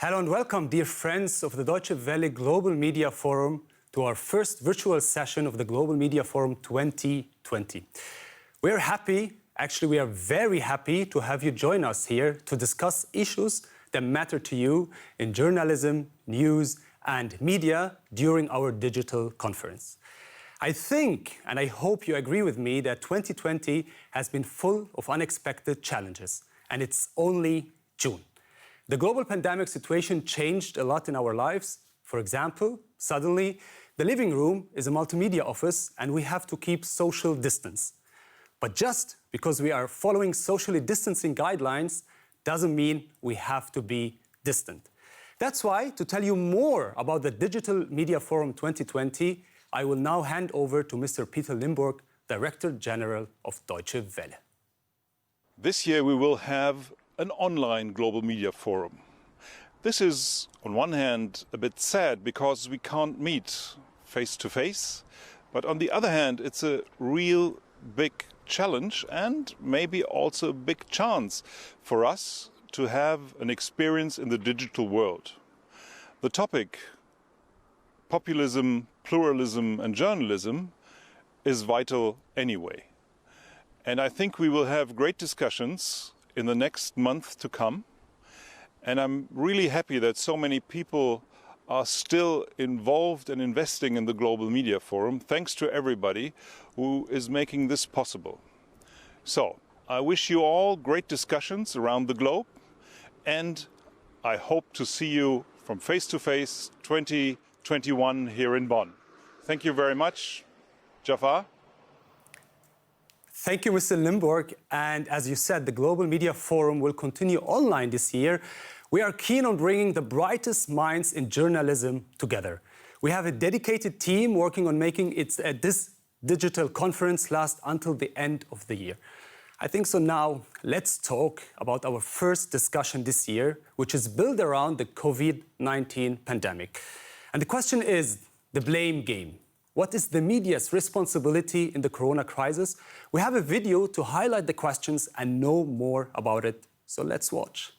Hello and welcome, dear friends of the Deutsche Welle Global Media Forum, to our first virtual session of the Global Media Forum 2020. We're happy, actually we are very happy to have you join us here to discuss issues that matter to you in journalism, news and media during our digital conference. I think, and I hope you agree with me, that 2020 has been full of unexpected challenges, and it's only June. The global pandemic situation changed a lot in our lives. For example, suddenly, the living room is a multimedia office and we have to keep social distance. But just because we are following socially distancing guidelines doesn't mean we have to be distant. That's why, to tell you more about the Digital Media Forum 2020, I will now hand over to Mr. Peter Limburg, Director General of Deutsche Welle. This year we will have an online global media forum. This is, on one hand, a bit sad because we can't meet face to face, but on the other hand, it's a real big challenge and maybe also a big chance for us to have an experience in the digital world. The topic, populism, pluralism and journalism, is vital anyway. And I think we will have great discussions in the next month to come. And I'm really happy that so many people are still involved and investing in the Global Media Forum. Thanks to everybody who is making this possible. So I wish you all great discussions around the globe. And I hope to see you from face to face 2021 here in Bonn. Thank you very much. Jafar? Thank you, Mr. Limburg. And as you said, the Global Media Forum will continue online this year. We are keen on bringing the brightest minds in journalism together. We have a dedicated team working on making this digital conference last until the end of the year. I think so now, let's talk about our first discussion this year, which is built around the COVID-19 pandemic. And the question is the blame game. What is the media's responsibility in the corona crisis? We have a video to highlight the questions and know more about it. So let's watch.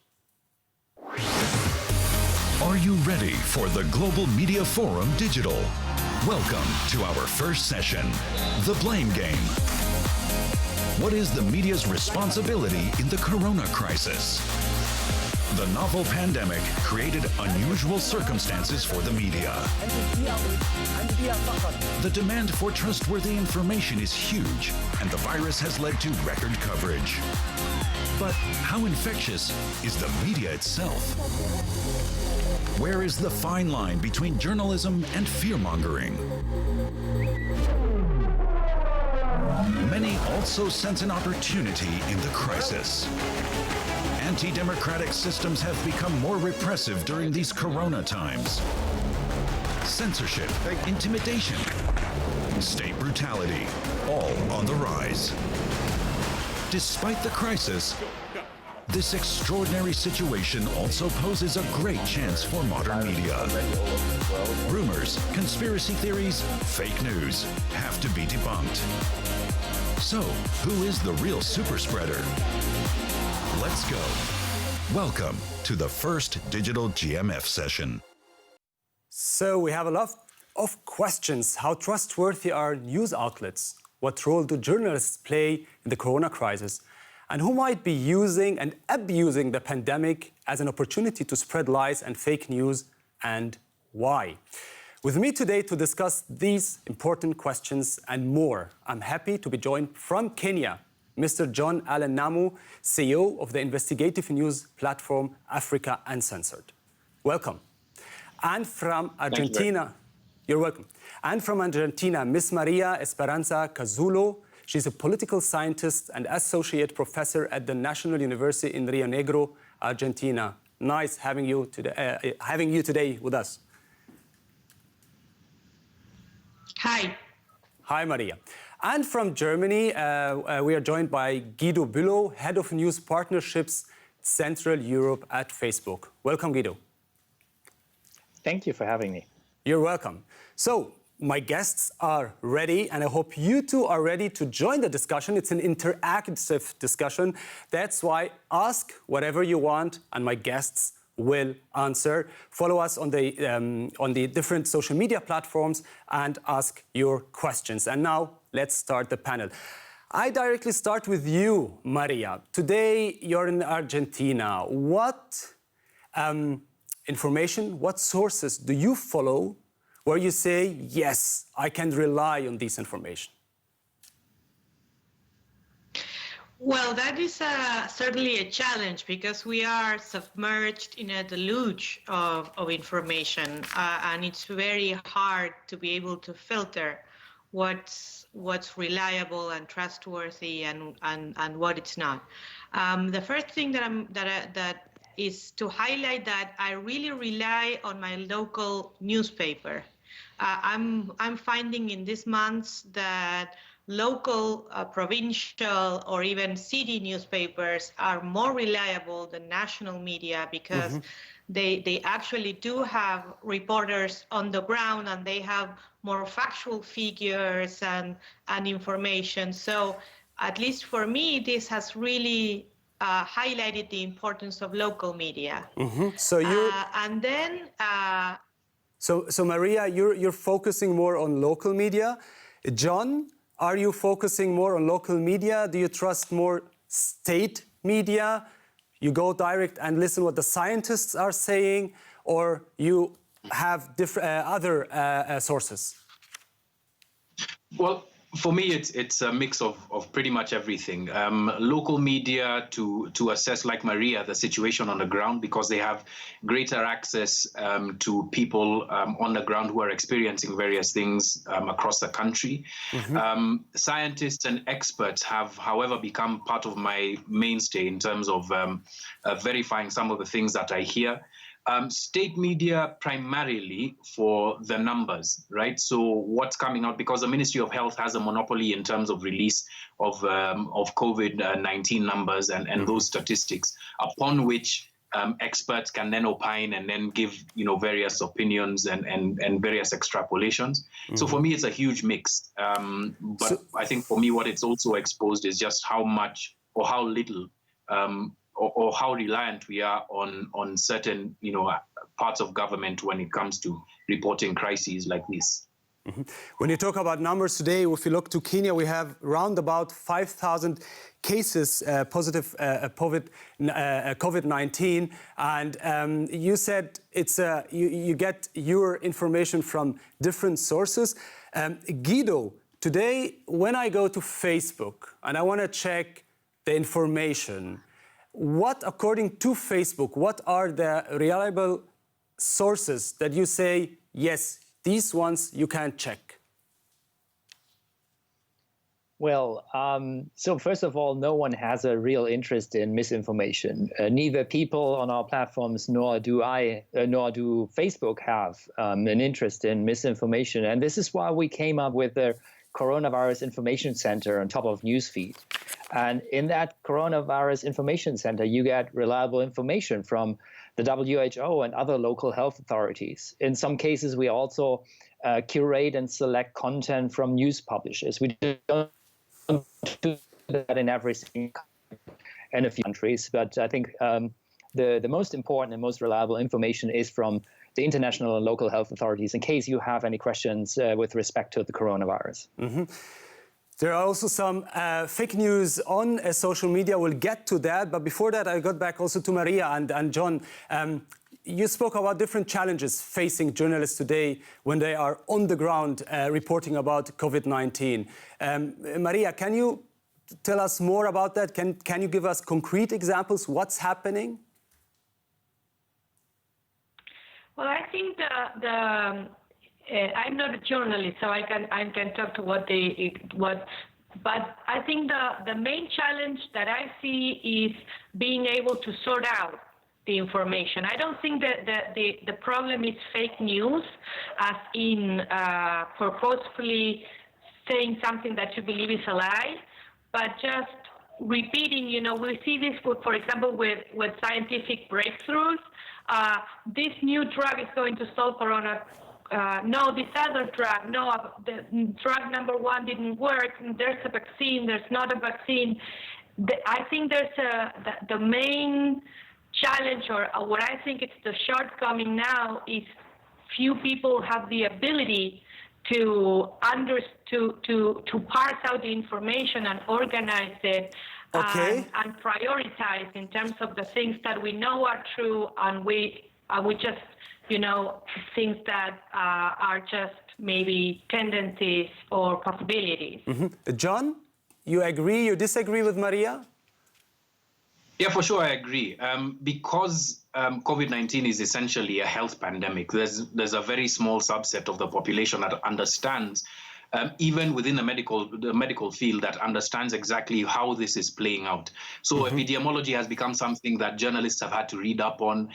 Are you ready for the Global Media Forum Digital? Welcome to our first session, The Blame Game. What is the media's responsibility in the corona crisis? The novel pandemic created unusual circumstances for the media. The demand for trustworthy information is huge, and the virus has led to record coverage. But how infectious is the media itself? Where is the fine line between journalism and fear-mongering? Many also sense an opportunity in the crisis. Anti-democratic systems have become more repressive during these corona times. Censorship, intimidation, state brutality, all on the rise. Despite the crisis, this extraordinary situation also poses a great chance for modern media. Rumors, conspiracy theories, fake news have to be debunked. So, who is the real super spreader? Let's go. Welcome to the first Digital GMF session. So we have a lot of questions. How trustworthy are news outlets? What role do journalists play in the corona crisis? And who might be using and abusing the pandemic as an opportunity to spread lies and fake news, and why? With me today to discuss these important questions and more, I'm happy to be joined from Kenya, Mr. John Allen Namu, CEO of the investigative news platform Africa Uncensored. Welcome. And from Argentina, you're welcome. And from Argentina, Ms. Maria Esperanza Cazulo. She's a political scientist and associate professor at the National University in Rio Negro, Argentina. Nice having you today with us. Hi. Hi, Maria. And from Germany, we are joined by Guido Bülow, Head of News Partnerships, Central Europe at Facebook. Welcome, Guido. Thank you for having me. You're welcome. So, my guests are ready, and I hope you too are ready to join the discussion. It's an interactive discussion. That's why ask whatever you want, and my guests will answer. Follow us on the different social media platforms and ask your questions. And now let's start the panel. I directly start with you, Maria. Today you're in Argentina. What information, what sources do you follow where you say, yes, I can rely on this information? Well, that is certainly a challenge because we are submerged in a deluge of information, and it's very hard to be able to filter what's reliable and trustworthy and what it's not. The first thing that is to highlight that I really rely on my local newspaper. I'm finding in these months that local, provincial, or even city newspapers are more reliable than national media because they actually do have reporters on the ground and they have more factual figures and information. So at least for me, this has really highlighted the importance of local media. So you and then So Maria, you're focusing more on local media. John, are you focusing more on local media? Do you trust more state media? You go direct and listen what the scientists are saying, or you have different other sources? Well, for me, it's a mix of pretty much everything. Local media to assess, like Maria, the situation on the ground because they have greater access to people on the ground who are experiencing various things across the country. Scientists and experts have, however, become part of my mainstay in terms of verifying some of the things that I hear. State media primarily for the numbers, right? So what's coming out, because the Ministry of Health has a monopoly in terms of release of COVID-19 numbers and those statistics, upon which experts can then opine and then give, various opinions and various extrapolations. So for me, it's a huge mix. But I think for me, what it's also exposed is just how much or how little or how reliant we are on certain, parts of government when it comes to reporting crises like this. When you talk about numbers today, if you look to Kenya, we have around about 5,000 cases positive COVID-19, and you said it's you get your information from different sources. Guido, today when I go to Facebook and I want to check the information, what, according to Facebook, what are the reliable sources that you say, yes, these ones you can check? Well, so first of all, no one has a real interest in misinformation. Neither people on our platforms nor do Facebook have an interest in misinformation. And this is why we came up with the Coronavirus Information Center on top of Newsfeed. And in that Coronavirus Information Center, you get reliable information from the WHO and other local health authorities. In some cases, we also curate and select content from news publishers. We don't do that in every single country and a few countries, but I think the most important and most reliable information is from the international and local health authorities in case you have any questions with respect to the coronavirus. There are also some fake news on social media. We'll get to that. But before that, I got back also to Maria and John. You spoke about different challenges facing journalists today when they are on the ground reporting about COVID-19. Maria, can you tell us more about that? Can you give us concrete examples? What's happening? Well, I think I'm not a journalist, so I can talk to what. But I think the main challenge that I see is being able to sort out the information. I don't think that the problem is fake news, as in purposefully saying something that you believe is a lie, but just repeating. We see this, for example, with scientific breakthroughs. This new drug is going to solve corona. No, this other drug. No, the drug number one didn't work. There's a vaccine. There's not a vaccine. I think there's the main challenge, or what I think it's the shortcoming now, is few people have the ability to parse out the information and organize it, and prioritize in terms of the things that we know are true, and we just, things that are just maybe tendencies or possibilities. John, you agree, you disagree with Maria? Yeah, for sure, I agree. Because COVID-19 is essentially a health pandemic, there's a very small subset of the population that understands, even within the medical field, that understands exactly how this is playing out. So epidemiology has become something that journalists have had to read up on,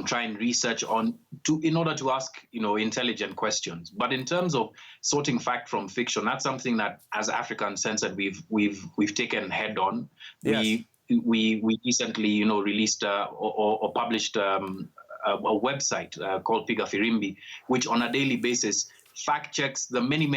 try and research on, in order to ask, intelligent questions. But in terms of sorting fact from fiction, that's something that, as Africa Uncensored, we've taken head on. Yes. We recently, released or published a website called Piga Firimbi, which on a daily basis fact checks the many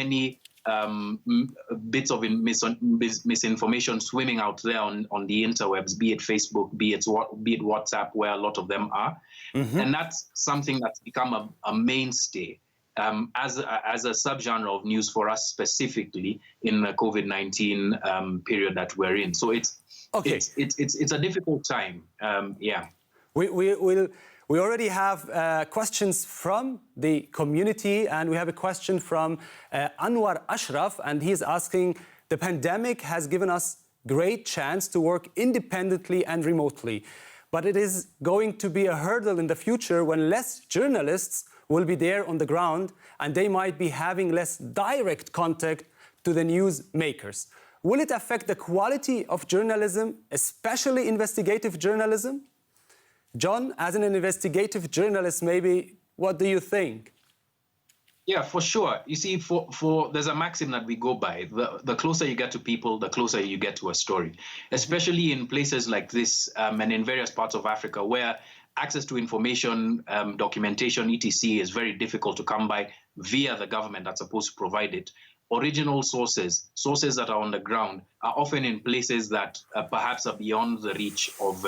bits of misinformation swimming out there on the interwebs, be it Facebook, be it WhatsApp, where a lot of them are. And that's something that's become a mainstay as a subgenre of news for us, specifically in the COVID-19 period that we're in. So it's a difficult time. We already have questions from the community, and we have a question from Anwar Ashraf, and he's asking, the pandemic has given us great chance to work independently and remotely, but it is going to be a hurdle in the future when less journalists will be there on the ground, and they might be having less direct contact to the news makers. Will it affect the quality of journalism, especially investigative journalism? John, as an investigative journalist, maybe, what do you think? Yeah, for sure. You see, there's a maxim that we go by. The closer you get to people, the closer you get to a story, especially in places like this and in various parts of Africa where access to information, documentation, etc. is very difficult to come by via the government that's supposed to provide it. Original sources that are on the ground, are often in places that perhaps are beyond the reach of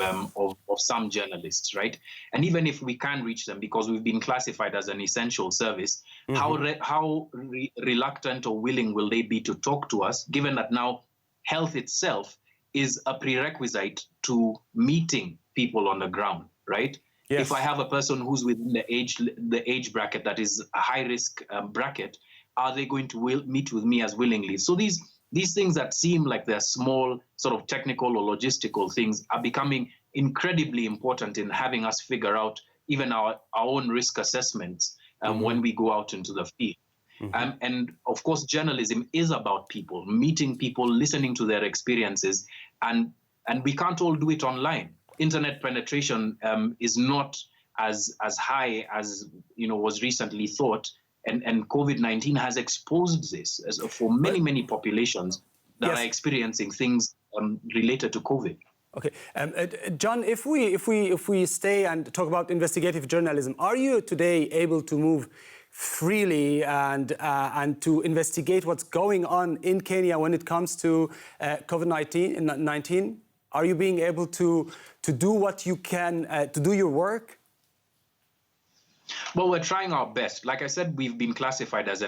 some journalists, right? And even if we can reach them because we've been classified as an essential service, how reluctant or willing will they be to talk to us, given that now health itself is a prerequisite to meeting people on the ground, right? Yes. If I have a person who's within the age bracket that is a high risk bracket, are they going to meet with me as willingly? So these things that seem like they're small, sort of technical or logistical things are becoming incredibly important in having us figure out even our own risk assessments when we go out into the field. And of course, journalism is about people, meeting people, listening to their experiences, and we can't all do it online. Internet penetration is not as high as was recently thought. And COVID-19 has exposed this for many populations that are experiencing things related to COVID. Okay, John, if we stay and talk about investigative journalism, are you today able to move freely and to investigate what's going on in Kenya when it comes to COVID-19? Are you being able to do what you can to do your work? Well, we're trying our best. Like I said, we've been classified as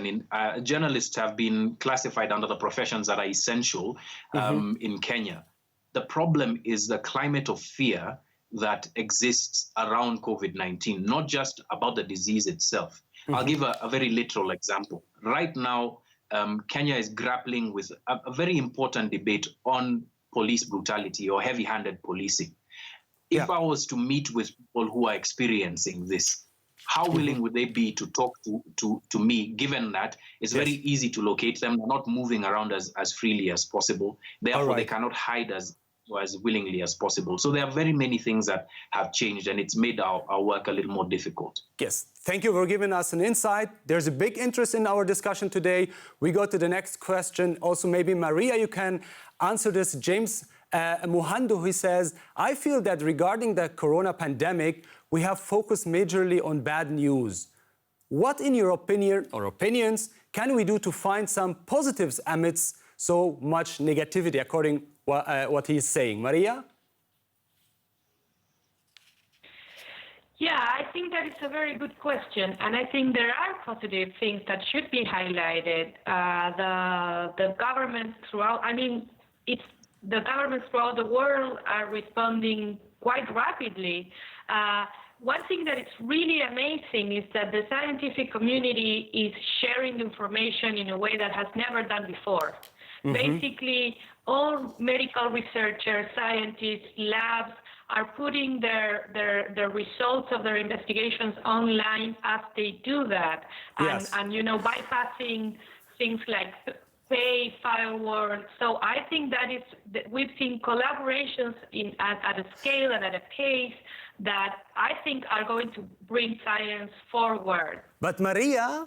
journalists have been classified under the professions that are essential in Kenya. The problem is the climate of fear that exists around COVID-19, not just about the disease itself. I'll give a very literal example. Right now, Kenya is grappling with a very important debate on police brutality or heavy-handed policing. If I was to meet with people who are experiencing this, how willing would they be to talk to me, given that it's very easy to locate them? They're not moving around as freely as possible. Therefore, they cannot hide as willingly as possible. So there are very many things that have changed, and it's made our work a little more difficult. Yes, thank you for giving us an insight. There's a big interest in our discussion today. We go to the next question. Also, maybe Maria, you can answer this. James Muhando, he says, I feel that regarding the corona pandemic, we have focused majorly on bad news. What, in your opinion or opinions, can we do to find some positives amidst so much negativity, according to what he's saying? Maria? Yeah, I think that is a very good question, and I think there are positive things that should be highlighted. The governments throughout, the governments throughout the world are responding quite rapidly. One thing that is really amazing is that the scientific community is sharing information in a way that has never done before. Basically, all medical researchers, scientists, labs are putting their results of their investigations online as they do that, and bypassing things like pay firewall. So I think that we've seen collaborations at a scale and at a pace that I think are going to bring science forward. But Maria,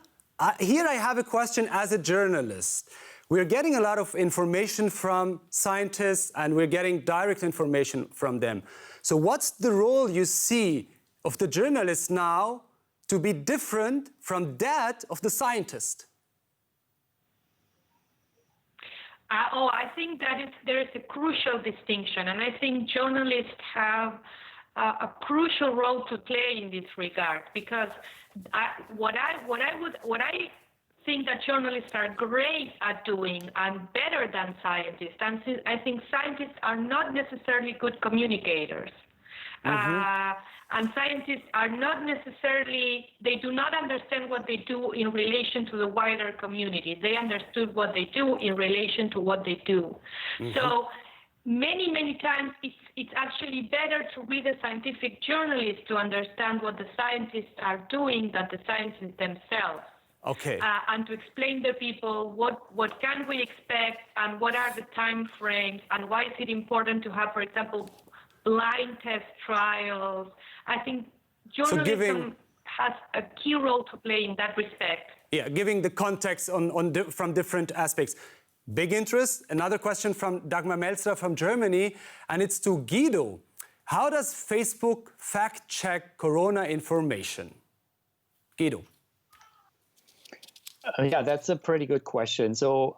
here I have a question as a journalist. We're getting a lot of information from scientists and we're getting direct information from them. So what's the role you see of the journalist now to be different from that of the scientist? I think that there is a crucial distinction, and I think journalists have a crucial role to play in this regard, because what I think that journalists are great at doing and better than scientists, and I think scientists are not necessarily good communicators. And scientists are not necessarily, they do not understand what they do in relation to the wider community. They understood what they do in relation to what they do. So many times it's actually better to read a scientific journalist to understand what the scientists are doing than the scientists themselves. Okay. And to explain to people what can we expect and what are the time frames and why is it important to have, for example, blind test trials. I think journalism has a key role to play in that respect. Yeah, giving the context from different aspects. Big interest. Another question from Dagmar Melzer from Germany, and it's to Guido. How does Facebook fact-check corona information? Guido. Yeah, that's a pretty good question. So,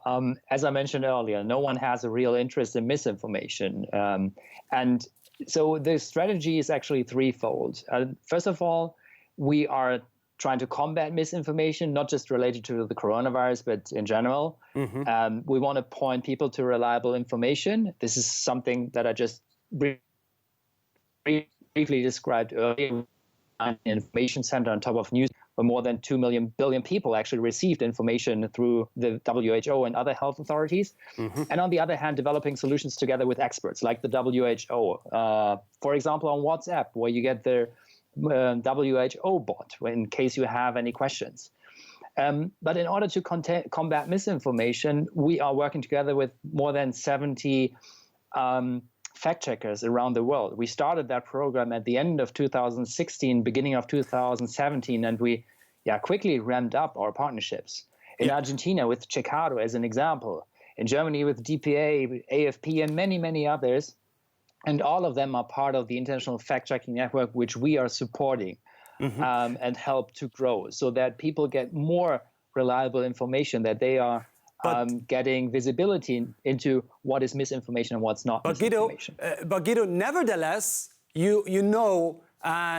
as I mentioned earlier, no one has a real interest in misinformation. And so the strategy is actually threefold. First of all, we are trying to combat misinformation, not just related to the coronavirus, but in general. We want to point people to reliable information. This is something that I just briefly described earlier. An information center on top of news, where more than 2 billion people actually received information through the WHO and other health authorities. And on the other hand, developing solutions together with experts like the WHO. For example, on WhatsApp, where you get the WHO bot in case you have any questions. But in order to combat misinformation, we are working together with more than 70 fact-checkers around the world. We started that program at the end of 2016, beginning of 2017, and we quickly ramped up our partnerships. In Argentina with Checado as an example, in Germany with DPA, AFP, and many others. And all of them are part of the international fact-checking network, which we are supporting and help to grow so that people get more reliable information, that they are getting visibility into what is misinformation and what's not misinformation. But Guido, nevertheless, you know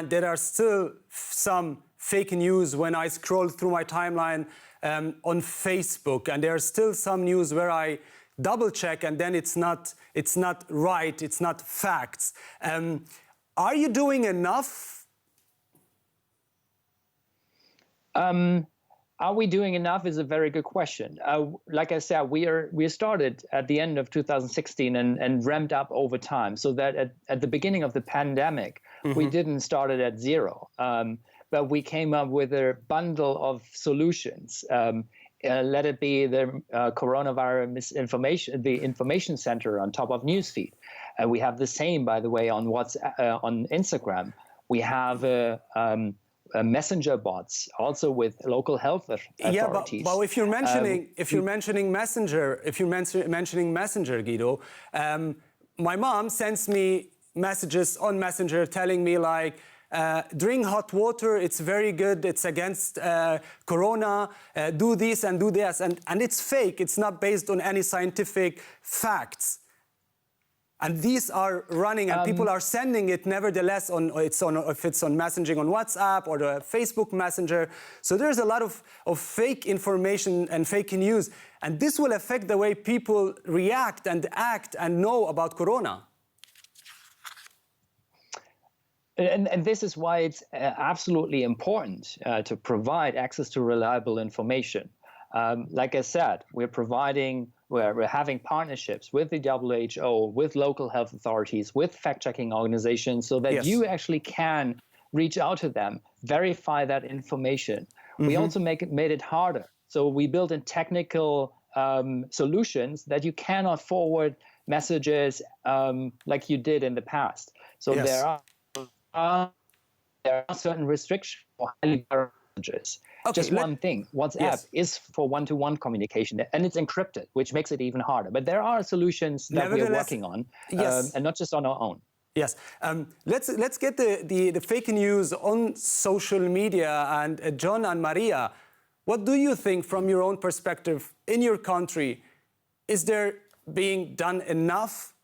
there are still some fake news when I scroll through my timeline on Facebook, and there are still some news where I double check and then it's not right, it's not facts. Are you doing enough? Are we doing enough is a very good question. Like I said, we started at the end of 2016 and ramped up over time, so that at the beginning of the pandemic, we didn't start it at zero, but we came up with a bundle of solutions. Let it be the coronavirus misinformation, the information center on top of newsfeed. We have the same, by the way, on on Instagram. We have messenger bots, also with local health authorities. But if you're mentioning messenger, Guido, my mom sends me messages on Messenger telling me like, drink hot water, it's very good, it's against corona, do this and do this, and it's fake, it's not based on any scientific facts. And these are running, and people are sending it nevertheless if it's on messaging on WhatsApp or the Facebook Messenger. So there's a lot of fake information and fake news. And this will affect the way people react and act and know about Corona. And this is why it's absolutely important to provide access to reliable information. Like I said, we're having partnerships with the WHO, with local health authorities, with fact-checking organizations, so that you actually can reach out to them, verify that information. We also made it harder. So we built in technical solutions that you cannot forward messages like you did in the past. So there are certain restrictions for highly viral messages. Just one thing, WhatsApp is for one-to-one communication, and it's encrypted, which makes it even harder. But there are solutions that we're working on, and not just on our own. Yes. Let's get the fake news on social media. And John and Maria, what do you think from your own perspective in your country? Is there being done enough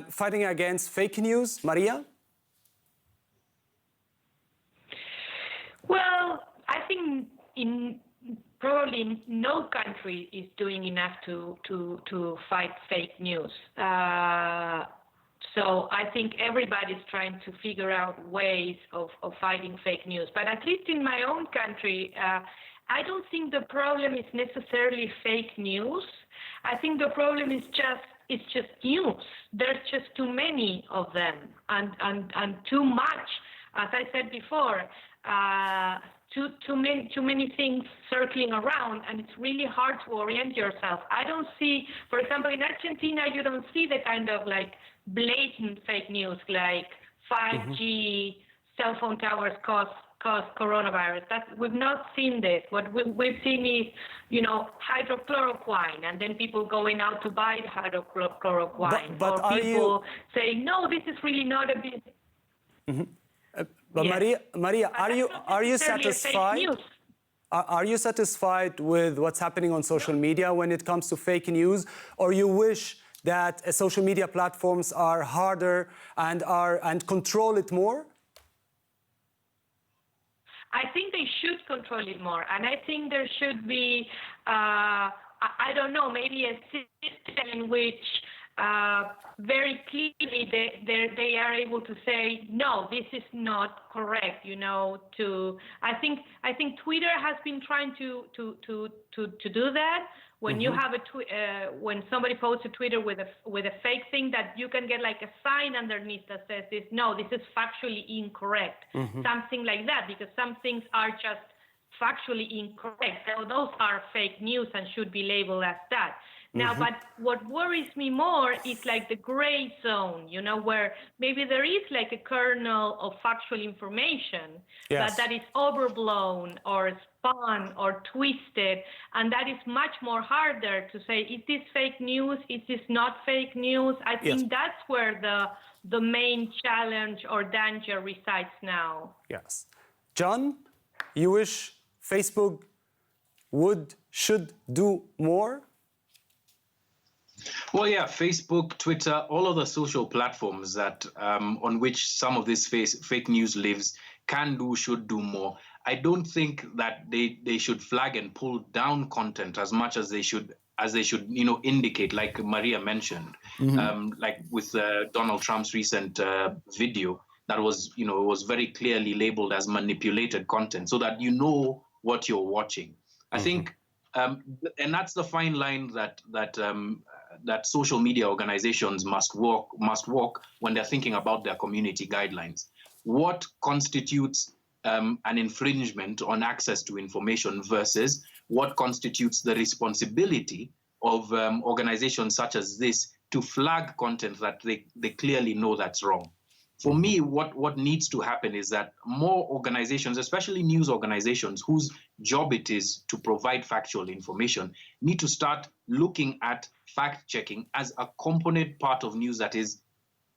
fighting against fake news? Maria? Well, I think probably no country is doing enough to fight fake news. So I think everybody's trying to figure out ways of fighting fake news. But at least in my own country, I don't think the problem is necessarily fake news. I think the problem is just news. There's just too many of them and too much. As I said before, too many things circling around, and it's really hard to orient yourself. I don't see, for example, in Argentina, you don't see the kind of like blatant fake news like 5G cell phone towers cause coronavirus. We've not seen this. What we've seen is, hydrochloroquine, and then people going out to buy hydrochloroquine, but or people saying, no, this is really not a bit. But Maria, are you satisfied? Are you satisfied with what's happening on social media when it comes to fake news, or you wish that social media platforms are harder and control it more? I think they should control it more, and I think there should be, I don't know, maybe a system in which very clearly they are able to say, no, this is not correct. I think Twitter has been trying to do that. When you have when somebody posts a Twitter with a fake thing, that you can get like a sign underneath that says this is factually incorrect, something like that, because some things are just factually incorrect. So those are fake news and should be labeled as that. Now, but what worries me more is like the gray zone, where maybe there is like a kernel of factual information, but that is overblown or spun or twisted, and that is much more harder to say, is this fake news? Is this not fake news? I think that's where the main challenge or danger resides now. Yes. John, you wish Facebook should do more? Well, yeah, Facebook, Twitter, all of the social platforms that on which some of this fake news lives should do more. I don't think that they should flag and pull down content as much as they should indicate, like Maria mentioned, like with Donald Trump's recent video that was very clearly labeled as manipulated content, so that you know what you're watching. I think, and that's the fine line that social media organizations must walk when they're thinking about their community guidelines. What constitutes an infringement on access to information versus what constitutes the responsibility of organizations such as this to flag content that they clearly know that's wrong. For me, what needs to happen is that more organizations, especially news organizations whose job it is to provide factual information, need to start looking at fact-checking as a component part of news that is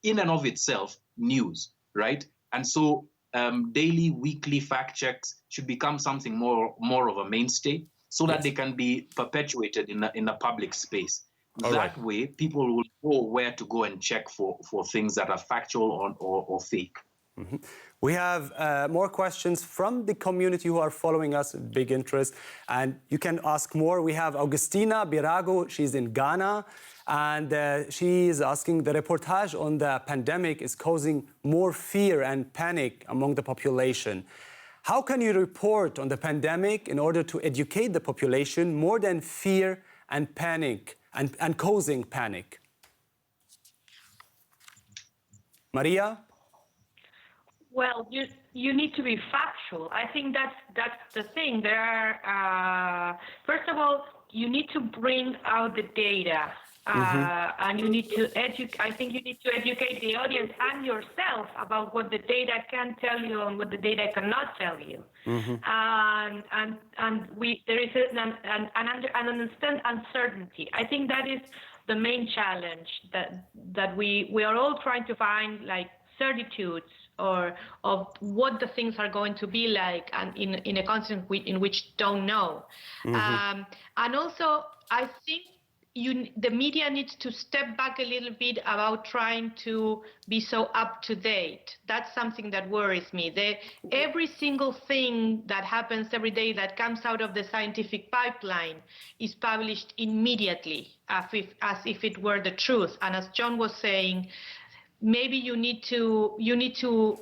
in and of itself news, right? And so daily, weekly fact checks should become something more of a mainstay, so that they can be perpetuated in the public space. That way, people will know where to go and check for things that are factual or fake. Mm-hmm. We have more questions from the community who are following us with big interest, and you can ask more. We have Augustina Birago, she's in Ghana, and she is asking, the reportage on the pandemic is causing more fear and panic among the population. How can you report on the pandemic in order to educate the population more than fear and panic and causing panic? Maria? Well, you need to be factual. I think that's the thing. There are first of all, you need to bring out the data, and you need to educate. I think you need to educate the audience and yourself about what the data can tell you and what the data cannot tell you. And there is an uncertainty. I think that is the main challenge that we are all trying to find, like, certitudes or of what the things are going to be like, and in a context in which don't know. And also, I think the media needs to step back a little bit about trying to be so up to date. That's something that worries me. Every single thing that happens every day that comes out of the scientific pipeline is published immediately, as if it were the truth. And as John was saying, maybe you need to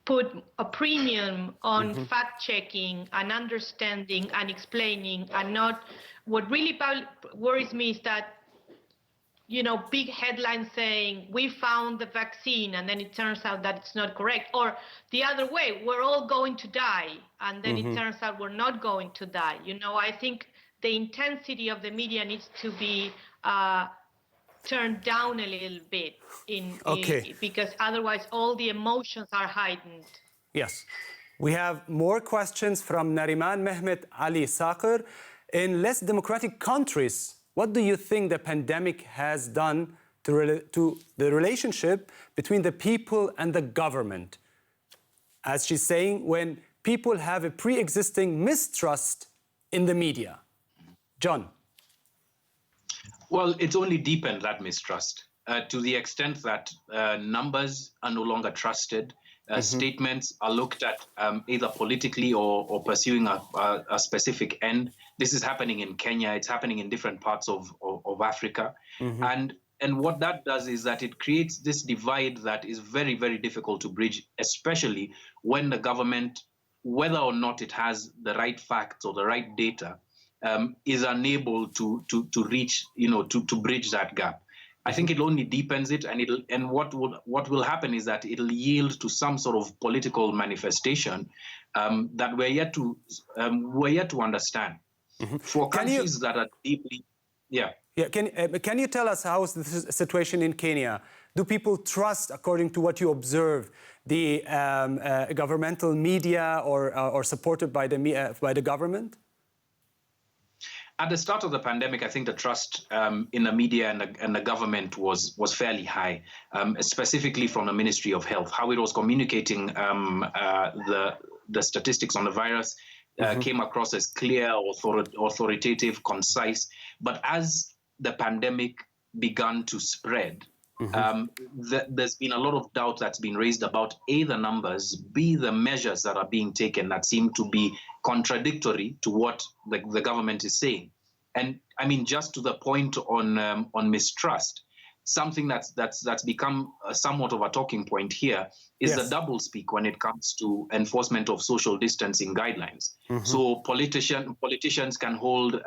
put a premium on fact-checking and understanding and explaining, and not. What really worries me is that, big headlines saying we found the vaccine, and then it turns out that it's not correct, or the other way, we're all going to die, and then it turns out we're not going to die. I think the intensity of the media needs to be turned down a little bit because otherwise all the emotions are heightened. Yes. We have more questions from Nariman Mehmet Ali Saqir. In less democratic countries, what do you think the pandemic has done to the relationship between the people and the government? As she's saying, when people have a pre-existing mistrust in the media. John? Well, it's only deepened that mistrust to the extent that numbers are no longer trusted. Statements are looked at either politically or pursuing a specific end. This is happening in Kenya. It's happening in different parts of Africa. And what that does is that it creates this divide that is very, very difficult to bridge, especially when the government, whether or not it has the right facts or the right data, is unable to reach, to bridge that gap. I think it only deepens it, and what will happen is that it'll yield to some sort of political manifestation that we're yet to understand. For countries that are deeply, Can you tell us how is the situation in Kenya? Do people trust, according to what you observe, the governmental media or supported by the government? At the start of the pandemic, I think the trust in the media and the government was fairly high, specifically from the Ministry of Health. How it was communicating the statistics on the virus came across as clear, authoritative, concise. But as the pandemic began to spread, there's been a lot of doubt that's been raised about A, the numbers, B, the measures that are being taken that seem to be contradictory to what the government is saying. And I mean, just to the point on mistrust, something that's become somewhat of a talking point here is the doublespeak when it comes to enforcement of social distancing guidelines. So politicians can hold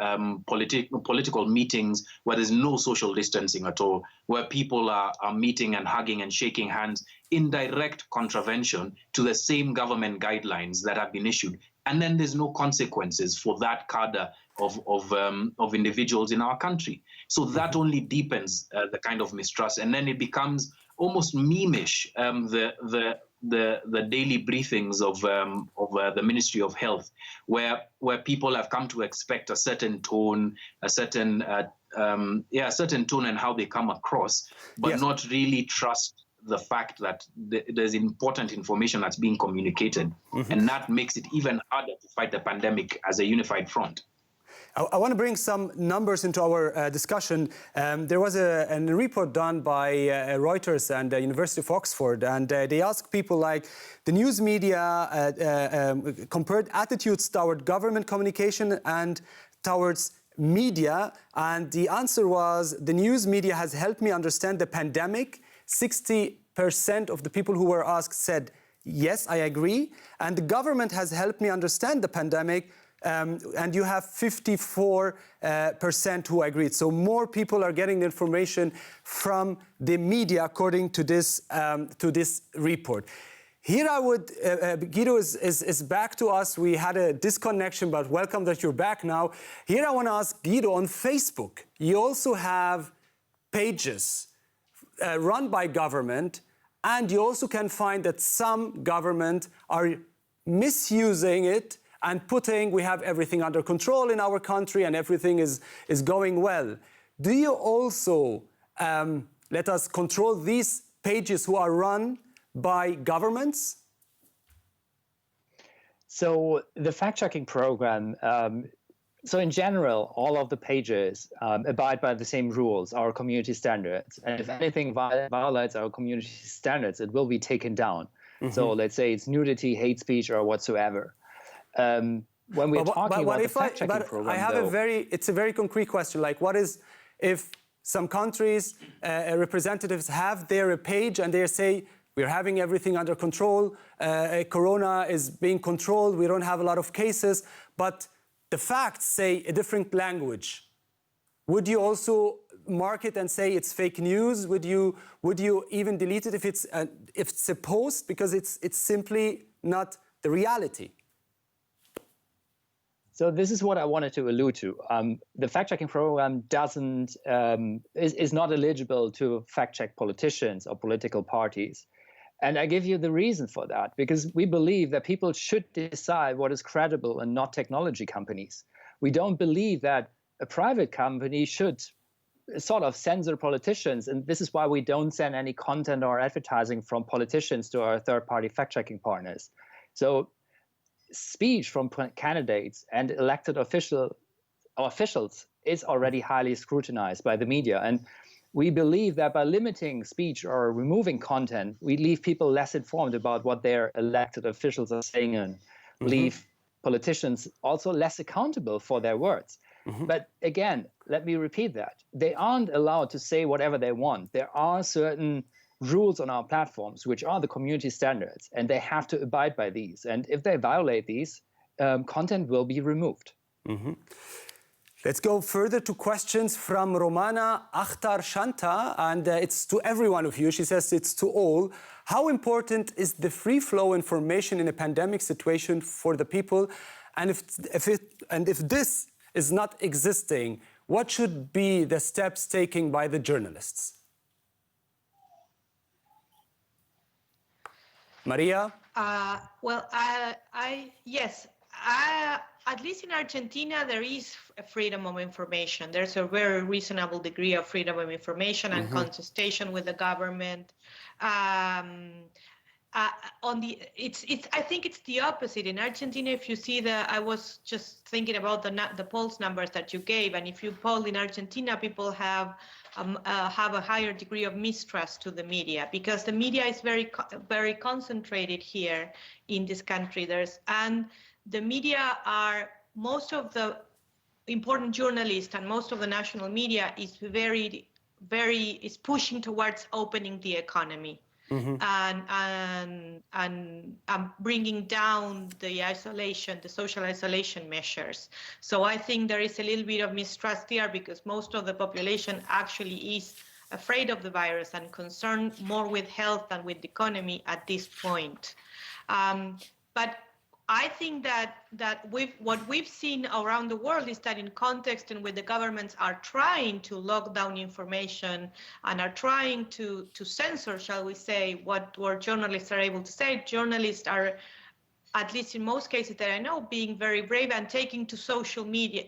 political meetings where there's no social distancing at all, where people are meeting and hugging and shaking hands in direct contravention to the same government guidelines that have been issued. And then there's no consequences for that cadre of individuals in our country. So that only deepens the kind of mistrust, and then it becomes almost meme-ish. The daily briefings of the Ministry of Health, where people have come to expect a certain tone, a certain tone and how they come across, but not really trust the fact that there's important information that's being communicated, and that makes it even harder to fight the pandemic as a unified front. I want to bring some numbers into our discussion. There was a report done by Reuters and the University of Oxford, and they asked people like the news media compared attitudes toward government communication and towards media, and the answer was the news media has helped me understand the pandemic. 60% of the people who were asked said, yes, I agree, and the government has helped me understand the pandemic. And you have 54% who agreed. So more people are getting the information from the media, according to this report. Here I would, Guido is back to us. We had a disconnection, but welcome that you're back now. Here I want to ask Guido, on Facebook, you also have pages run by government, and you also can find that some government are misusing it and putting, we have everything under control in our country and everything is going well. Do you also let us control these pages who are run by governments? So the fact-checking program, so in general, all of the pages abide by the same rules, our community standards. And if anything violates our community standards, it will be taken down. Mm-hmm. So let's say it's nudity, hate speech, or whatsoever. When we're talking about the fact-checking program, it's a very concrete question. Like, what is if some countries' representatives have their page and they say we're having everything under control, Corona is being controlled, we don't have a lot of cases, but the facts say a different language. Would you also mark it and say it's fake news? Would you even delete it if it's a post because it's simply not the reality? So this is what I wanted to allude to. The fact-checking program is not eligible to fact-check politicians or political parties. And I give you the reason for that, because we believe that people should decide what is credible and not technology companies. We don't believe that a private company should sort of censor politicians. And this is why we don't send any content or advertising from politicians to our third-party fact-checking partners. So speech from candidates and elected officials is already highly scrutinized by the media. And we believe that by limiting speech or removing content, we leave people less informed about what their elected officials are saying and leave politicians also less accountable for their words. Mm-hmm. But again, let me repeat that. They aren't allowed to say whatever they want. There are certain rules on our platforms, which are the community standards, and they have to abide by these. And if they violate these, content will be removed. Mm-hmm. Let's go further to questions from Romana Akhtar Shanta, and it's to every one of you. She says it's to all. How important is the free flow information in a pandemic situation for the people? And if this is not existing, what should be the steps taken by the journalists? Maria? Yes. At least in Argentina, there is a freedom of information. There's a very reasonable degree of freedom of information and consultation with the government. I think it's the opposite in Argentina. If you see I was just thinking about the polls numbers that you gave, and if you poll in Argentina, people have a higher degree of mistrust to the media, because the media is very concentrated here in this country. The media are, most of the important journalists and most of the national media is is pushing towards opening the economy and bringing down the social isolation measures. So I think there is a little bit of mistrust here, because most of the population actually is afraid of the virus and concerned more with health than with the economy at this point. But I think that what we've seen around the world is that in context in which the governments are trying to lock down information and are trying to censor, shall we say, what journalists are able to say, journalists are at least in most cases that I know, being very brave and taking to social media.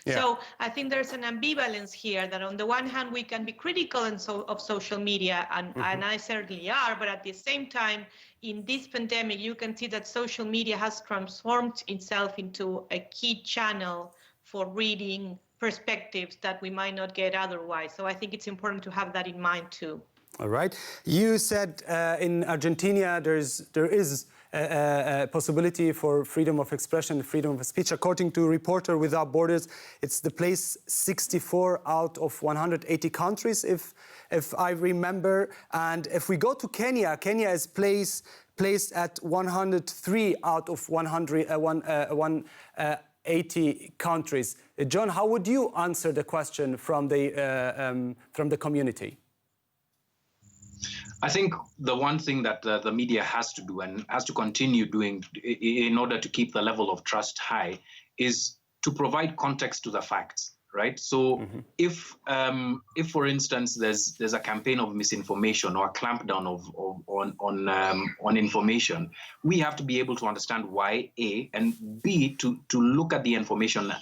Yeah. So I think there's an ambivalence here that on the one hand, we can be critical of social media, and I certainly are, but at the same time, in this pandemic, you can see that social media has transformed itself into a key channel for reading perspectives that we might not get otherwise. So I think it's important to have that in mind too. All right. You said in Argentina there is a possibility for freedom of expression, freedom of speech. According to Reporter Without Borders, it's the place 64 out of 180 countries, if I remember. And if we go to Kenya, Kenya is placed at 103 out of 180 countries. John, how would you answer the question from the community? I think the one thing that the media has to do and has to continue doing in order to keep the level of trust high is to provide context to the facts, right? So if for instance there's a campaign of misinformation or a clampdown on information, we have to be able to understand why, A, and B, to look at the information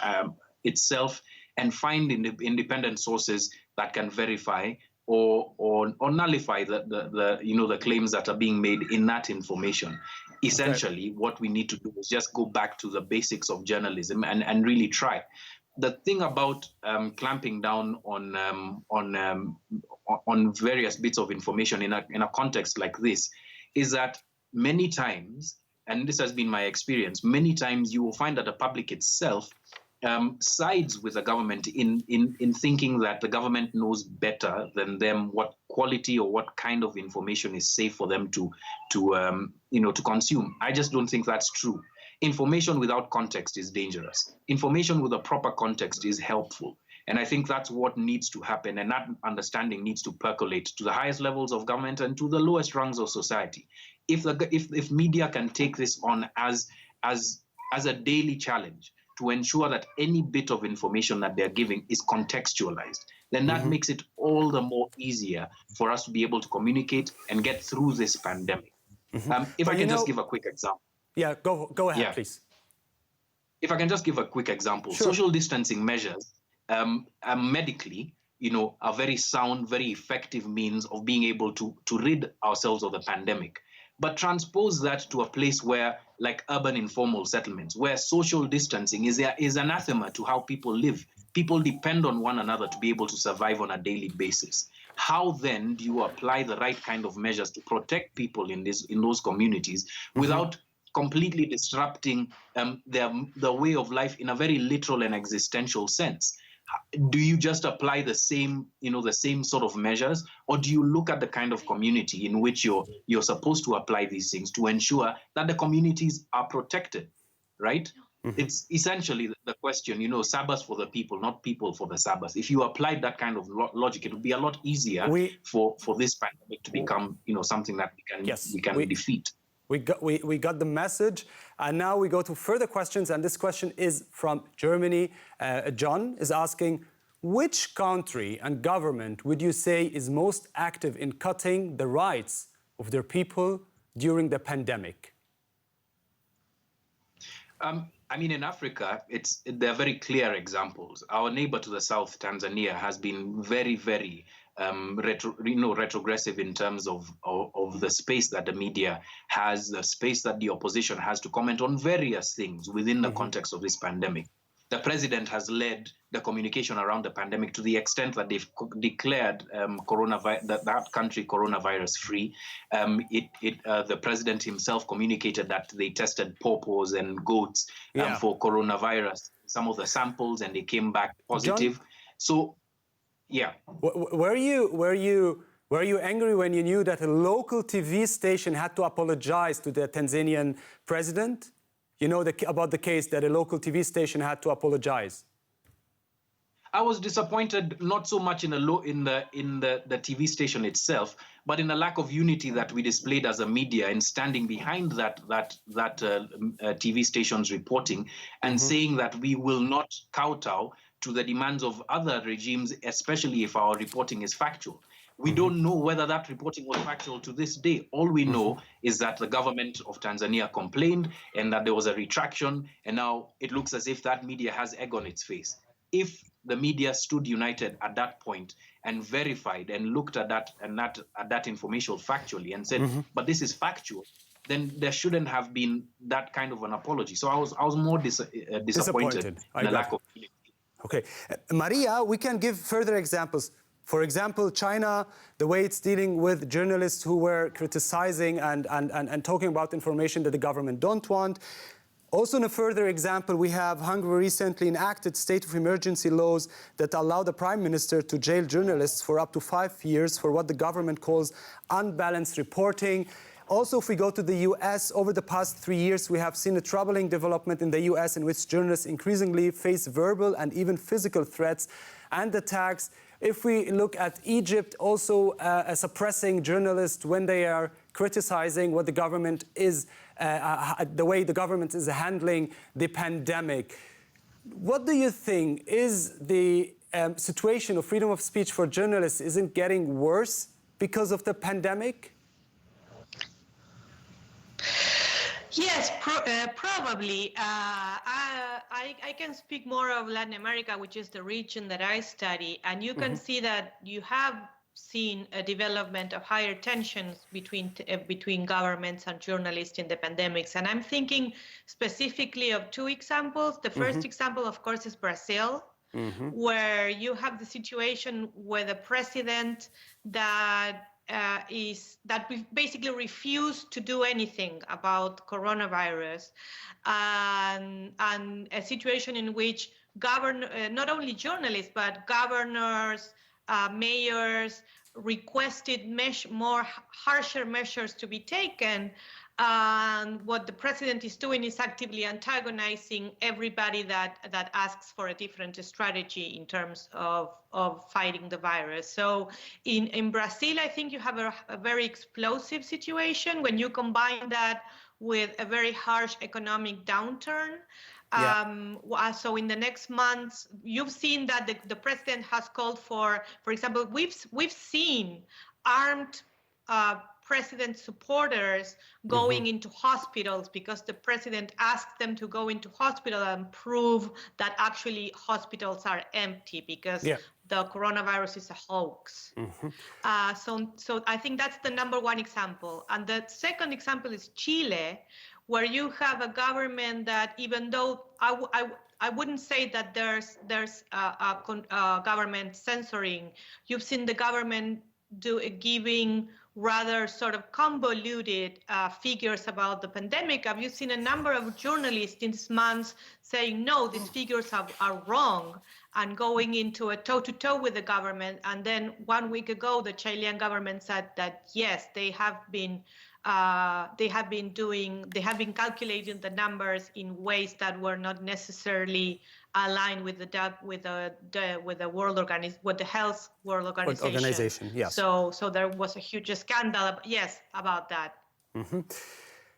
itself and find independent sources that can verify or nullify the claims that are being made in that information. Essentially, what we need to do is just go back to the basics of journalism and really try. The thing about clamping down on various bits of information in a context like this is that many times, and this has been my experience, many times you will find that the public itself sides with the government in thinking that the government knows better than them what quality or what kind of information is safe for them to consume. I just don't think that's true. Information without context is dangerous. Information with a proper context is helpful. And I think that's what needs to happen. And that understanding needs to percolate to the highest levels of government and to the lowest rungs of society. If media can take this on as a daily challenge, to ensure that any bit of information that they're giving is contextualized, then that makes it all the more easier for us to be able to communicate and get through this pandemic. If I can just give a quick example. Yeah, go ahead, please. If I can just give a quick example. Sure. Social distancing measures medically, are very sound, very effective means of being able to rid ourselves of the pandemic. But transpose that to a place where, like urban informal settlements, where social distancing is anathema to how people live. People depend on one another to be able to survive on a daily basis. How then do you apply the right kind of measures to protect people in those communities without completely disrupting the way of life in a very literal and existential sense? Do you just apply the same sort of measures, or do you look at the kind of community in which you're supposed to apply these things to ensure that the communities are protected, right? It's essentially the question, Sabbath for the people, not people for the Sabbath. If you applied that kind of logic, it would be a lot easier for this pandemic to become, something that we can defeat. We got the message, and now we go to further questions, and this question is from Germany. John is asking, which country and government would you say is most active in cutting the rights of their people during the pandemic? In Africa, there are very clear examples. Our neighbor to the south, Tanzania, has been very, very retrogressive in terms of the space that the media has, the space that the opposition has to comment on various things within the context of this pandemic. The president has led the communication around the pandemic to the extent that they've declared that country coronavirus free. The president himself communicated that they tested pawpaws and goats for coronavirus, some of the samples, and they came back positive. John? So, yeah. Were you angry when you knew that a local TV station had to apologize to the Tanzanian president? You know about the case that a local TV station had to apologize. I was disappointed not so much in the TV station itself, but in the lack of unity that we displayed as a media in standing behind that TV station's reporting and saying that we will not kowtow to the demands of other regimes, especially if our reporting is factual. We don't know whether that reporting was factual to this day. All we know is that the government of Tanzania complained and that there was a retraction, and now it looks as if that media has egg on its face. If the media stood united at that point and verified and looked at that information factually and said, but this is factual, then there shouldn't have been that kind of an apology. So I was more disappointed in the lack of unity. Okay. Maria, we can give further examples. For example, China, the way it's dealing with journalists who were criticizing and talking about information that the government don't want. Also, in a further example, we have Hungary recently enacted state of emergency laws that allow the prime minister to jail journalists for up to 5 years for what the government calls unbalanced reporting. Also, if we go to the US, over the past 3 years, we have seen a troubling development in the US in which journalists increasingly face verbal and even physical threats and attacks. If we look at Egypt, also suppressing journalists when they are criticizing what the government is, the way the government is handling the pandemic. What do you think? Is the situation of freedom of speech for journalists isn't getting worse because of the pandemic? Yes, probably. I can speak more of Latin America, which is the region that I study, and you can see that you have seen a development of higher tensions between governments and journalists in the pandemics. And I'm thinking specifically of two examples. The first example, of course, is Brazil, where you have the situation where the president that we basically refused to do anything about coronavirus, and a situation in which not only journalists but governors, mayors requested harsher measures to be taken. And what the president is doing is actively antagonizing everybody that asks for a different strategy in terms of fighting the virus. So in Brazil, I think you have a very explosive situation when you combine that with a very harsh economic downturn. So in the next months, you've seen that the president has called for example, we've seen armed president supporters going into hospitals because the president asked them to go into hospital and prove that actually hospitals are empty because the coronavirus is a hoax. So I think that's the number one example. And the second example is Chile, where you have a government that, even though I wouldn't say that there's a government censoring, you've seen the government giving rather sort of convoluted figures about the pandemic. Have you seen a number of journalists in these months saying, no, these figures are wrong, and going into a toe-to-toe with the government? And then 1 week ago, the Chilean government said that, yes, they have been calculating the numbers in ways that were not necessarily aligned with the Health World Organization. Yes. So there was a huge scandal, about that.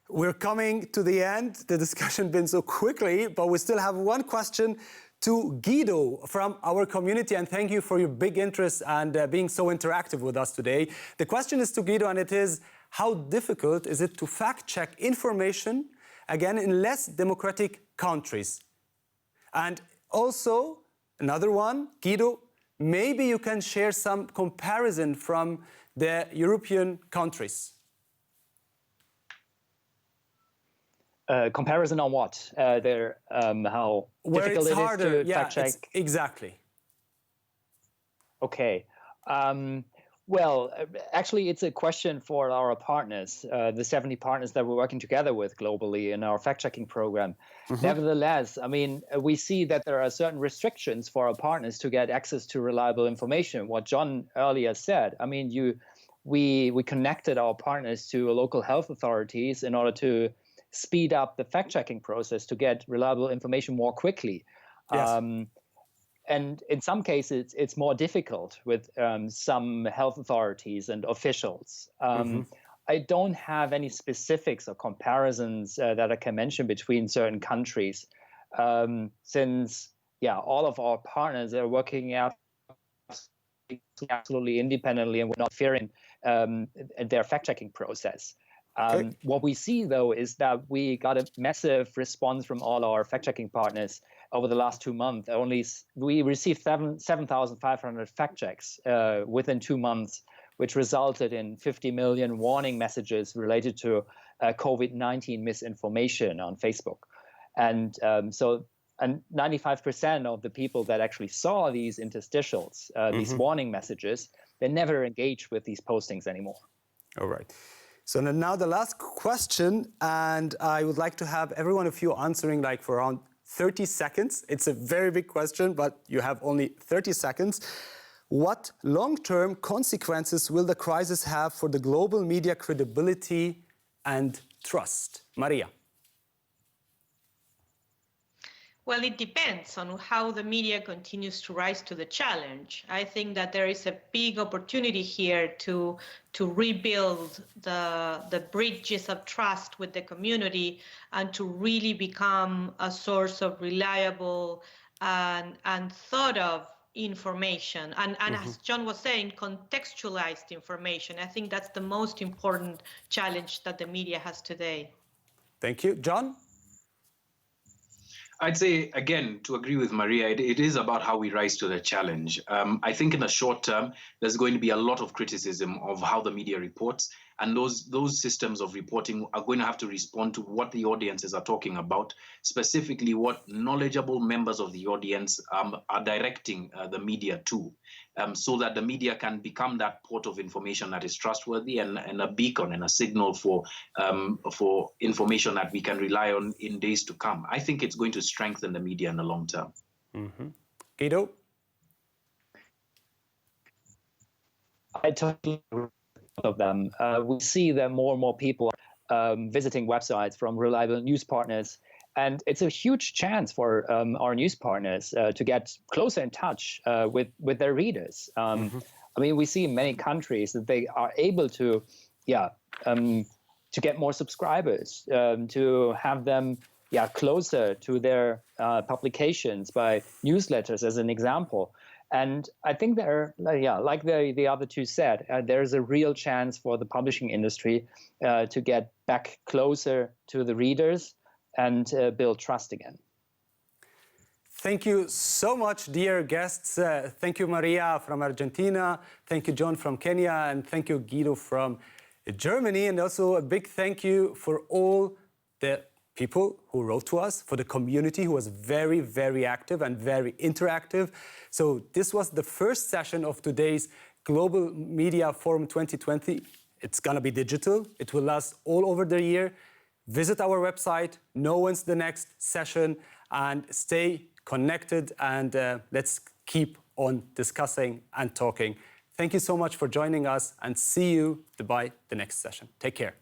We're coming to the end. The discussion been so quickly, but we still have one question to Guido from our community, and thank you for your big interest and being so interactive with us today. The question is to Guido, and it is: how difficult is it to fact-check information, again, in less democratic countries? And also, another one, Guido, maybe you can share some comparison from the European countries. Comparison on what? How difficult it is to fact-check? Exactly. Okay. Well, actually, it's a question for our partners, the 70 partners that we're working together with globally in our fact-checking program. Nevertheless, I mean, we see that there are certain restrictions for our partners to get access to reliable information. What John earlier said, I mean, we connected our partners to local health authorities in order to speed up the fact-checking process to get reliable information more quickly. Yes. And in some cases, it's more difficult with some health authorities and officials. I don't have any specifics or comparisons that I can mention between certain countries, since all of our partners are working out absolutely independently and we're not fearing their fact-checking process. What we see, though, is that we got a massive response from all our fact-checking partners over the last 2 months. We received 7,500 fact checks within 2 months, which resulted in 50 million warning messages related to COVID-19 misinformation on Facebook. And 95% of the people that actually saw these interstitials, these warning messages, they never engaged with these postings anymore. All right. So now the last question, and I would like to have every one of you answering like for around 30 seconds. It's a very big question, but you have only 30 seconds. What long-term consequences will the crisis have for the global media credibility and trust? Maria. Well, it depends on how the media continues to rise to the challenge. I think that there is a big opportunity here to rebuild the bridges of trust with the community and to really become a source of reliable and thought of information. And as John was saying, contextualized information. I think that's the most important challenge that the media has today. Thank you. John? I'd say, again, to agree with Maria, it is about how we rise to the challenge. I think in the short term, there's going to be a lot of criticism of how the media reports, and those systems of reporting are going to have to respond to what the audiences are talking about, specifically what knowledgeable members of the audience are directing the media to, so that the media can become that port of information that is trustworthy and a beacon and a signal for information that we can rely on in days to come. I think it's going to strengthen the media in the long term. Guido? I totally agree with both of them. We see that more and more people visiting websites from reliable news partners. And it's a huge chance for our news partners to get closer in touch with their readers. I mean, we see in many countries that they are able to get more subscribers, to have them closer to their publications by newsletters, as an example. And I think there, like the other two said, there's a real chance for the publishing industry to get back closer to the readers and build trust again. Thank you so much, dear guests. Thank you, Maria from Argentina. Thank you, John from Kenya. And thank you, Guido from Germany. And also a big thank you for all the people who wrote to us, for the community who was very, very active and very interactive. So this was the first session of today's Global Media Forum 2020. It's going to be digital. It will last all over the year. Visit our website, know when's the next session, and stay connected, and let's keep on discussing and talking. Thank you so much for joining us, and see you by the next session. Take care.